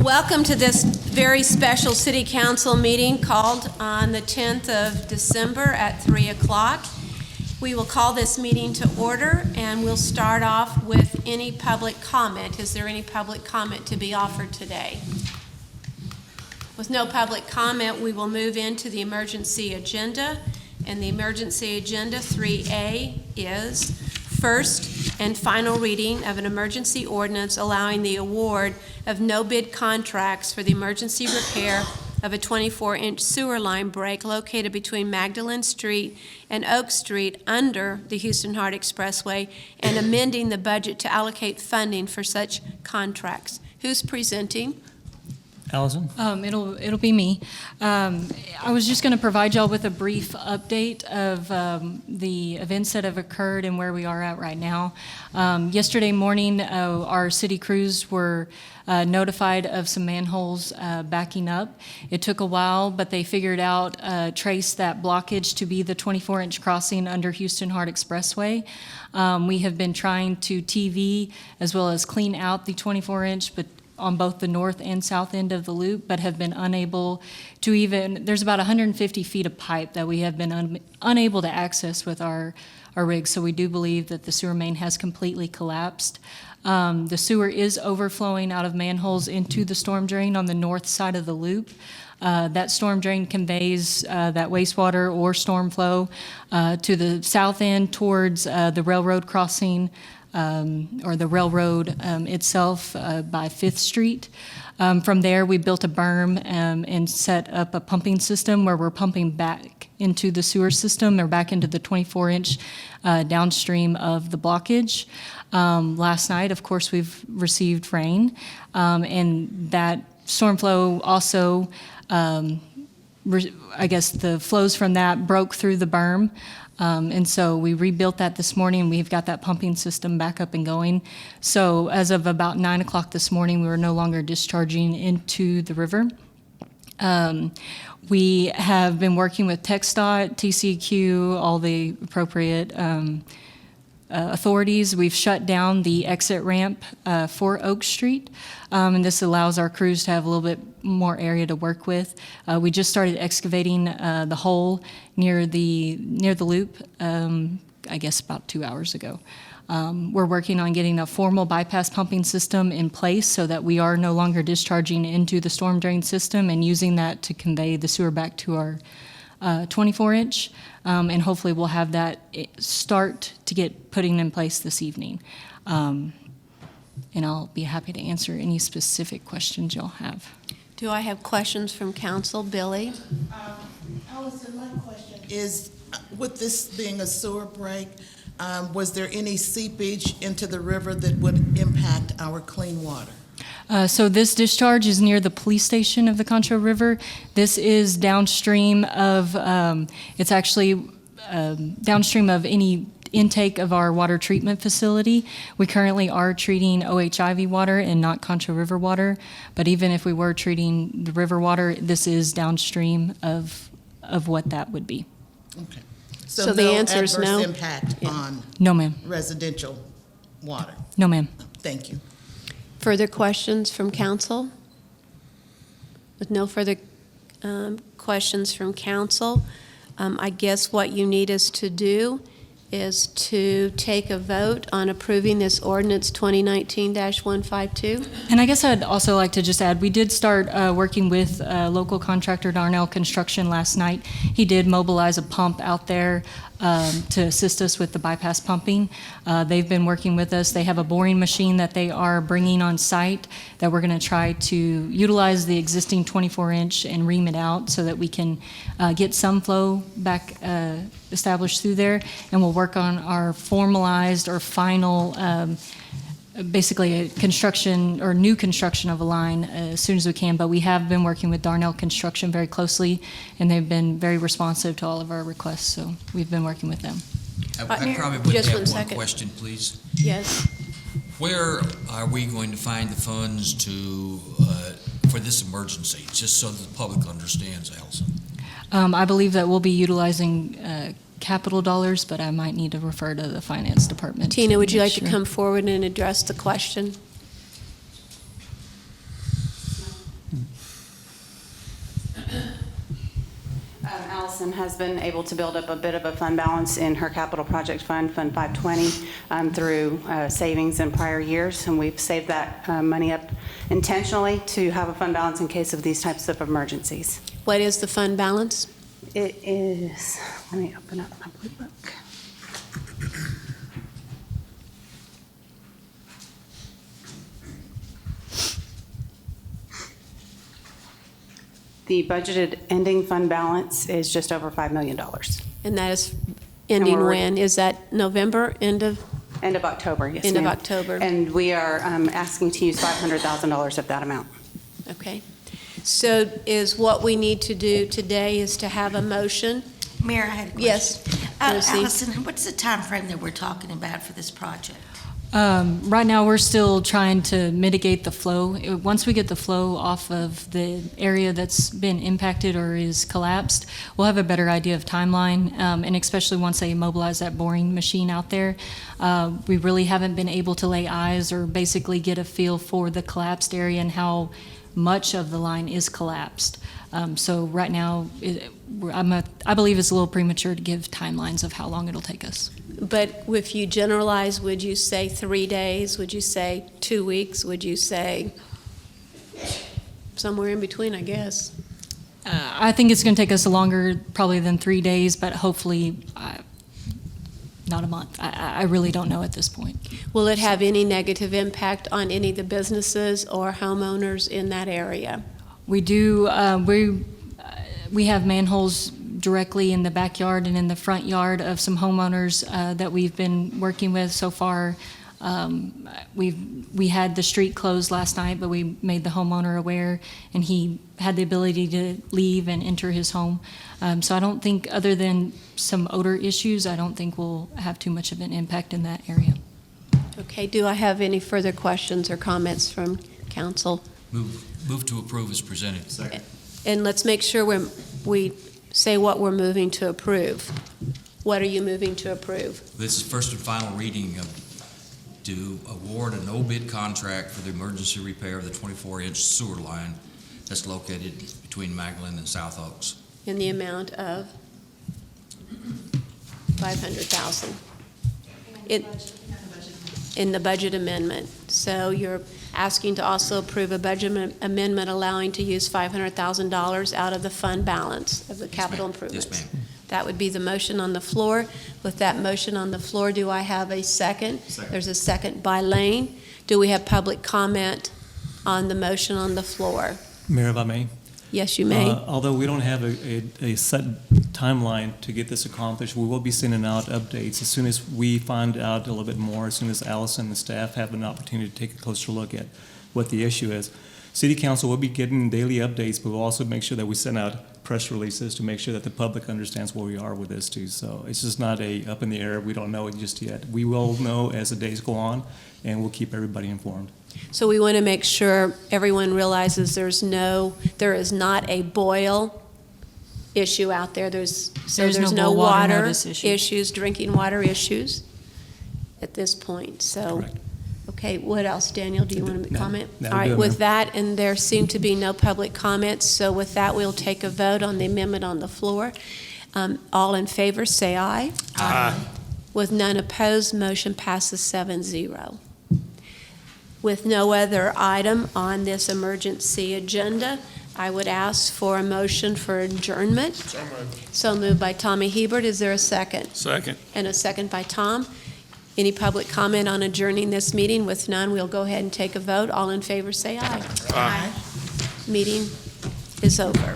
Welcome to this very special City Council meeting called on the 10th of December at 3 o'clock. We will call this meeting to order, and we'll start off with any public comment. Is there any public comment to be offered today? With no public comment, we will move into the emergency agenda. And the emergency agenda 3A is first and final reading of an emergency ordinance allowing the award of no-bid contracts for the emergency repair of a 24-inch sewer line break located between Magdalene Street and Oak Street under the Houston Hart Expressway and amending the budget to allocate funding for such contracts. Who's presenting? Allison? It'll be me. I was just going to provide y'all with a brief update of the events that have occurred and where we are at right now. Yesterday morning, our city crews were notified of some manholes backing up. It took a while, but they figured out, traced that blockage to be the 24-inch crossing under Houston Hart Expressway. We have been trying to TV as well as clean out the 24-inch, but on both the north and south end of the loop, but have been unable to even, there's about 150 feet of pipe that we have been unable to access with our rigs. So we do believe that the sewer main has completely collapsed. The sewer is overflowing out of manholes into the storm drain on the north side of the loop. That storm drain conveys that wastewater or storm flow to the south end towards the railroad crossing or the railroad itself by 5th Street. From there, we built a berm and set up a pumping system where we're pumping back into the sewer system or back into the 24-inch downstream of the blockage. Last night, of course, we've received rain, and that storm flow also, I guess the flows from that broke through the berm. And so we rebuilt that this morning. We've got that pumping system back up and going. So as of about 9 o'clock this morning, we were no longer discharging into the river. We have been working with TxDOT, TCEQ, all the appropriate authorities. We've shut down the exit ramp for Oak Street, and this allows our crews to have a little bit more area to work with. We just started excavating the hole near the loop, I guess about 2 hours ago. We're working on getting a formal bypass pumping system in place so that we are no longer discharging into the storm drain system and using that to convey the sewer back to our 24-inch, and hopefully we'll have that start to get putting in place this evening. And I'll be happy to answer any specific questions y'all have. Do I have questions from council? Billy? Allison, my question is, with this being a sewer break, was there any seepage into the river that would impact our clean water? So this discharge is near the police station of the Concho River. This is downstream of, it's actually downstream of any intake of our water treatment facility. We currently are treating OHIV water and not Concho River water, but even if we were treating the river water, this is downstream of what that would be. Okay. So the answer is no? Adverse impact on No, ma'am. residential water? No, ma'am. Thank you. Further questions from council? With no further questions from council, I guess what you need us to do is to take a vote on approving this ordinance 2019-152. And I guess I'd also like to just add, we did start working with local contractor Darnell Construction last night. He did mobilize a pump out there to assist us with the bypass pumping. They've been working with us. They have a boring machine that they are bringing on site that we're going to try to utilize the existing 24-inch and ream it out so that we can get some flow back established through there, and we'll work on our formalized or final basically a construction or new construction of a line as soon as we can. But we have been working with Darnell Construction very closely, and they've been very responsive to all of our requests, so we've been working with them. I probably would Just have 1 one second. question, please. Yes. Where are we going to find the funds to for this emergency, just so that the public understands, Allison? I believe that we'll be utilizing capital dollars, but I might need to refer to the finance department. Tina, would you make like to sure. come forward and address the question? Allison has been able to build up a bit of a fund balance in her capital project fund, Fund 520, through savings in prior years, and we've saved that money up intentionally to have a fund balance in case of these types of emergencies. What is the fund balance? It is, let me open up my blue book. The budgeted ending fund balance is just over $5 million. And that is ending we're- when? Is that November, end of? End of October, yes, End of ma'am. October. And we are asking to use $500,000 of that amount. Okay. So is what we need to do today is to have a motion? Mayor, I had a question. Yes. Lucy? Allison, what's the time frame that we're talking about for this project? Right now, we're still trying to mitigate the flow. Once we get the flow off of the area that's been impacted or is collapsed, we'll have a better idea of timeline, and especially once they mobilize that boring machine out there. We really haven't been able to lay eyes or basically get a feel for the collapsed area and how much of the line is collapsed. So right now, I believe it's a little premature to give timelines of how long it'll take us. But if you generalize, would you say 3 days? Would you say 2 weeks? Would you say somewhere in between, I guess? I think it's going to take us longer probably than 3 days, but hopefully not a month. I really don't know at this point. Will it have any negative impact on any of the businesses or homeowners in that area? We do, we have manholes directly in the backyard and in the front yard of some homeowners that we've been working with so far. We had the street closed last night, but we made the homeowner aware, and he had the ability to leave and enter his home. So I don't think, other than some odor issues, I don't think we'll have too much of an impact in that area. Okay, do I have any further questions or comments from council? Move to approve as presented. Second. And let's make sure we say what we're moving to approve. What are you moving to approve? This is first and final reading to award a no-bid contract for the emergency repair of the 24-inch sewer line that's located between Magdalen and South Oaks. In the amount of $500,000. In the budget amendment. So you're asking to also approve a budget amendment allowing to use $500,000 out of the fund balance of the capital improvements. Yes, ma'am. That would be the motion on the floor. With that motion on the floor, do I have a second? There's a second by Lane. Do we have public comment on the motion on the floor? Mayor, if I may? Yes, you may. Although we don't have a set timeline to get this accomplished, we will be sending out updates as soon as we find out a little bit more, as soon as Allison and the staff have an opportunity to take a closer look at what the issue is. City Council will be getting daily updates, but we'll also make sure that we send out press releases to make sure that the public understands where we are with this too. So it's just not a up in the air, we don't know it just yet. We will know as the days go on, and we'll keep everybody informed. So we want to make sure everyone realizes there is not a boil issue out there. There's no boil water water notice issue. issues, drinking water issues at this point. So, Correct. okay, what else, Daniel? Do you want to No, comment? no, All right, good, with ma'am. that, and there seem to be no public comments, so with that, we'll take a vote on the amendment on the floor. All in favor, say aye. Aye. With none opposed, motion passes 7-0. With no other item on this emergency agenda, I would ask for a motion for adjournment. So moved by Tommy Hebert. Is there a second? Second. And a second by Tom. Any public comment on adjourning this meeting? With none, we'll go ahead and take a vote. All in favor, say aye. Aye. Meeting is over.